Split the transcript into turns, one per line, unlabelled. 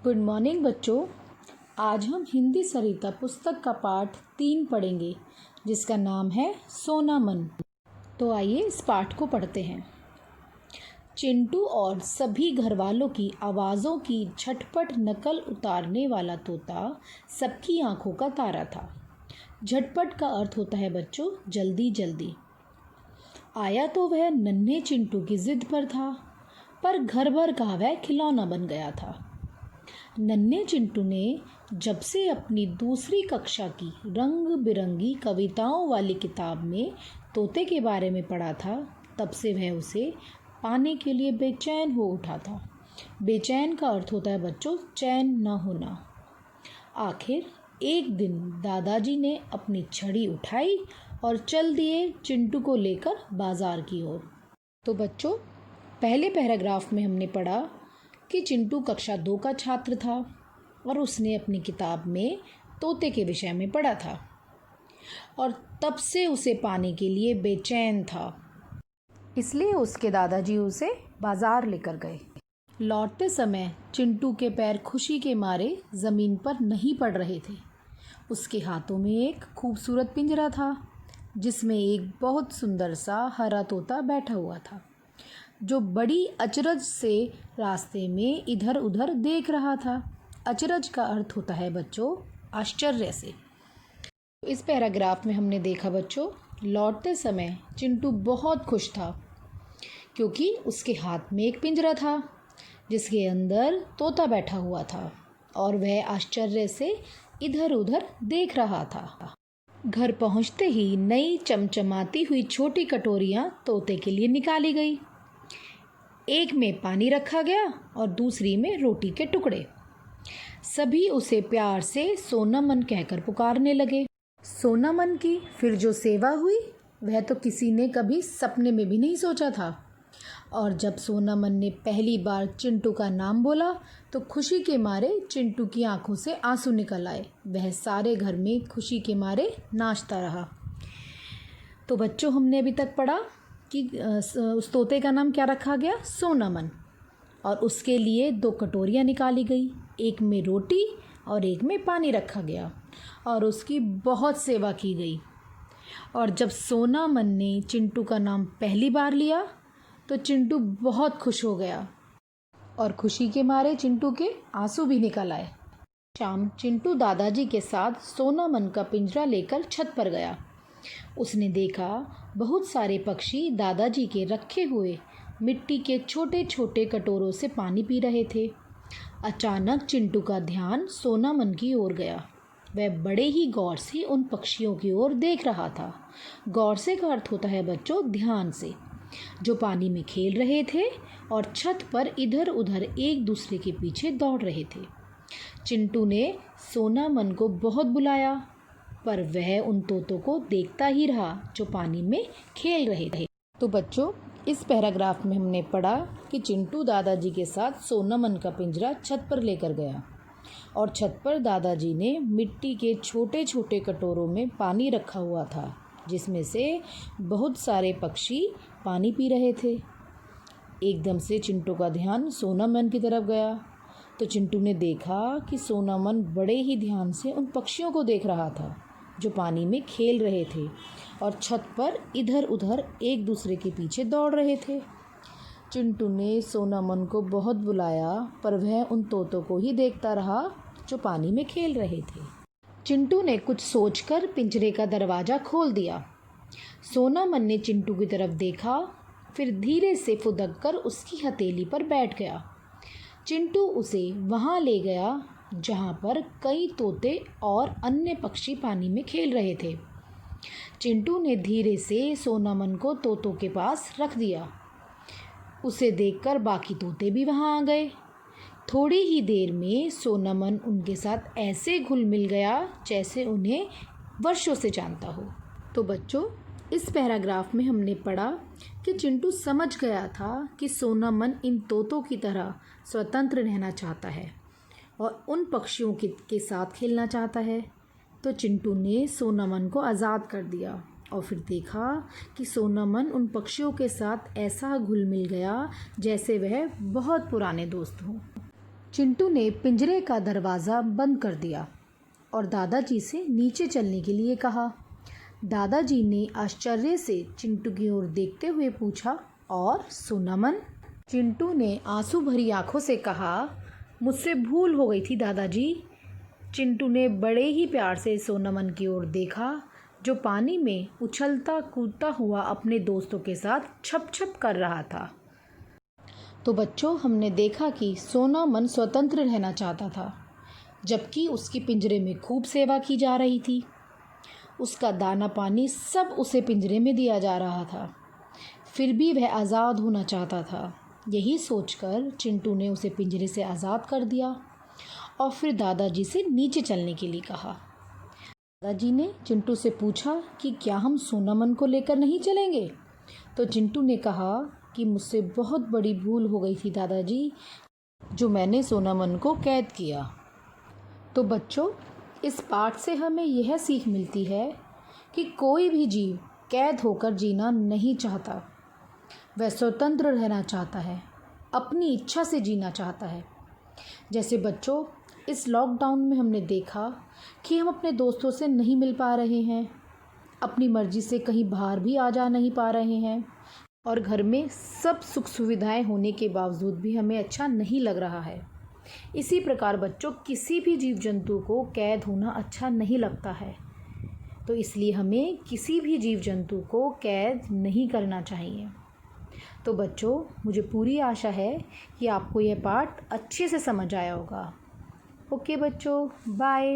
Good morning बच्चों। आज हम हिंदी सरिता पुस्तक का पाठ 3 पढ़ेंगे जिसका नाम है सोना मन। तो आइए इस पाठ को पढ़ते हैं। चिंटू और सभी घर वालों की आवाज़ों की झटपट नकल उतारने वाला तोता सबकी आंखों का तारा था। झटपट का अर्थ होता है बच्चों जल्दी जल्दी। आया तो वह नन्हे चिंटू की जिद पर था, पर घर भर का वह खिलौना बन गया था। नन्हे चिंटू ने जब से अपनी दूसरी कक्षा की रंग बिरंगी कविताओं वाली किताब में तोते के बारे में पढ़ा था, तब से वह उसे पाने के लिए बेचैन हो उठा था। बेचैन का अर्थ होता है बच्चों चैन न होना। आखिर एक दिन दादाजी ने अपनी छड़ी उठाई और चल दिए चिंटू को लेकर बाजार की ओर। तो बच्चों, पहले पैराग्राफ में हमने पढ़ा कि चिंटू कक्षा 2 का छात्र था और उसने अपनी किताब में तोते के विषय में पढ़ा था और तब से उसे पाने के लिए बेचैन था। इसलिए उसके दादाजी उसे बाजार लेकर गए। लौटते समय चिंटू के पैर खुशी के मारे ज़मीन पर नहीं पड़ रहे थे। उसके हाथों में एक खूबसूरत पिंजरा था जिसमें एक बहुत सुंदर सा हरा तोता बैठा हुआ था, जो बड़ी अचरज से रास्ते में इधर उधर देख रहा था। अचरज का अर्थ होता है बच्चों आश्चर्य से। इस पैराग्राफ में हमने देखा बच्चों, लौटते समय चिंटू बहुत खुश था क्योंकि उसके हाथ में एक पिंजरा था जिसके अंदर तोता बैठा हुआ था और वह आश्चर्य से इधर उधर देख रहा था। घर पहुंचते ही नई चमचमाती हुई छोटी कटोरियाँ तोते के लिए निकाली गई। एक में पानी रखा गया और दूसरी में रोटी के टुकड़े। सभी उसे प्यार से सोना मन कहकर पुकारने लगे। सोना मन की फिर जो सेवा हुई वह तो किसी ने कभी सपने में भी नहीं सोचा था। और जब सोना मन ने पहली बार चिंटू का नाम बोला तो खुशी के मारे चिंटू की आंखों से आंसू निकल आए। वह सारे घर में खुशी के मारे नाचता रहा। तो बच्चों, हमने अभी तक पढ़ा कि उस तोते का नाम क्या रखा गया, सोना मन, और उसके लिए 2 कटोरियाँ निकाली गई। एक में रोटी और एक में पानी रखा गया और उसकी बहुत सेवा की गई। और जब सोना मन ने चिंटू का नाम पहली बार लिया तो चिंटू बहुत खुश हो गया और खुशी के मारे चिंटू के आंसू भी निकल आए। शाम चिंटू दादाजी के साथ सोना मन का पिंजरा लेकर छत पर गया। उसने देखा बहुत सारे पक्षी दादाजी के रखे हुए मिट्टी के छोटे छोटे कटोरों से पानी पी रहे थे। अचानक चिंटू का ध्यान सोना मन की ओर गया। वह बड़े ही गौर से उन पक्षियों की ओर देख रहा था। गौर से का अर्थ होता है बच्चों ध्यान से, जो पानी में खेल रहे थे और छत पर इधर उधर एक दूसरे के पीछे दौड़ रहे थे। चिंटू ने सोना मन को बहुत बुलाया, पर वह उन तोतों को देखता ही रहा जो पानी में खेल रहे थे। तो बच्चों, इस पैराग्राफ में हमने पढ़ा कि चिंटू दादाजी के साथ सोना मन का पिंजरा छत पर लेकर गया और छत पर दादाजी ने मिट्टी के छोटे छोटे कटोरों में पानी रखा हुआ था जिसमें से बहुत सारे पक्षी पानी पी रहे थे। एकदम से चिंटू का ध्यान सोना मन की तरफ गया तो चिंटू ने देखा कि सोना मन बड़े ही ध्यान से उन पक्षियों को देख रहा था जो पानी में खेल रहे थे और छत पर इधर उधर एक दूसरे के पीछे दौड़ रहे थे। चिंटू ने सोना मन को बहुत बुलाया, पर वह उन तोतों को ही देखता रहा जो पानी में खेल रहे थे। चिंटू ने कुछ सोचकर पिंजरे का दरवाज़ा खोल दिया। सोना मन ने चिंटू की तरफ देखा, फिर धीरे से फुदक कर उसकी हथेली पर बैठ गया। चिंटू उसे वहाँ ले गया जहाँ पर कई तोते और अन्य पक्षी पानी में खेल रहे थे। चिंटू ने धीरे से सोना मन को तोतों के पास रख दिया। उसे देखकर बाकी तोते भी वहाँ आ गए। थोड़ी ही देर में सोना मन उनके साथ ऐसे घुल मिल गया जैसे उन्हें वर्षों से जानता हो। तो बच्चों, इस पैराग्राफ में हमने पढ़ा कि चिंटू समझ गया था कि सोना मन इन तोतों की तरह स्वतंत्र रहना चाहता है और उन पक्षियों के साथ खेलना चाहता है। तो चिंटू ने सोना मन को आज़ाद कर दिया और फिर देखा कि सोना मन उन पक्षियों के साथ ऐसा घुल मिल गया जैसे वह बहुत पुराने दोस्त हों। चिंटू ने पिंजरे का दरवाज़ा बंद कर दिया और दादाजी से नीचे चलने के लिए कहा। दादाजी ने आश्चर्य से चिंटू की ओर देखते हुए पूछा, और सोनामन? चिंटू ने आंसू भरी आंखों से कहा, मुझसे भूल हो गई थी दादाजी। चिंटू ने बड़े ही प्यार से सोनामन की ओर देखा, जो पानी में उछलता कूदता हुआ अपने दोस्तों के साथ छप छप कर रहा था। तो बच्चों, हमने देखा कि सोनामन स्वतंत्र रहना चाहता था, जबकि उसकी पिंजरे में खूब सेवा की जा रही थी। उसका दाना पानी सब उसे पिंजरे में दिया जा रहा था, फिर भी वह आज़ाद होना चाहता था। यही सोचकर चिंटू ने उसे पिंजरे से आज़ाद कर दिया और फिर दादाजी से नीचे चलने के लिए कहा। दादाजी ने चिंटू से पूछा कि क्या हम सोनामन को लेकर नहीं चलेंगे? तो चिंटू ने कहा कि मुझसे बहुत बड़ी भूल हो गई थी दादाजी, जो मैंने सोनामन को कैद किया। तो बच्चों, इस पाठ से हमें यह सीख मिलती है कि कोई भी जीव कैद होकर जीना नहीं चाहता। वह स्वतंत्र रहना चाहता है, अपनी इच्छा से जीना चाहता है। जैसे बच्चों, इस लॉकडाउन में हमने देखा कि हम अपने दोस्तों से नहीं मिल पा रहे हैं, अपनी मर्ज़ी से कहीं बाहर भी आ जा नहीं पा रहे हैं, और घर में सब सुख सुविधाएं होने के बावजूद भी हमें अच्छा नहीं लग रहा है। इसी प्रकार बच्चों, किसी भी जीव जंतु को कैद होना अच्छा नहीं लगता है। तो इसलिए हमें किसी भी जीव जंतु को कैद नहीं करना चाहिए। तो बच्चों, मुझे पूरी आशा है कि आपको यह पाठ अच्छे से समझ आया होगा। ओके बच्चों, बाय।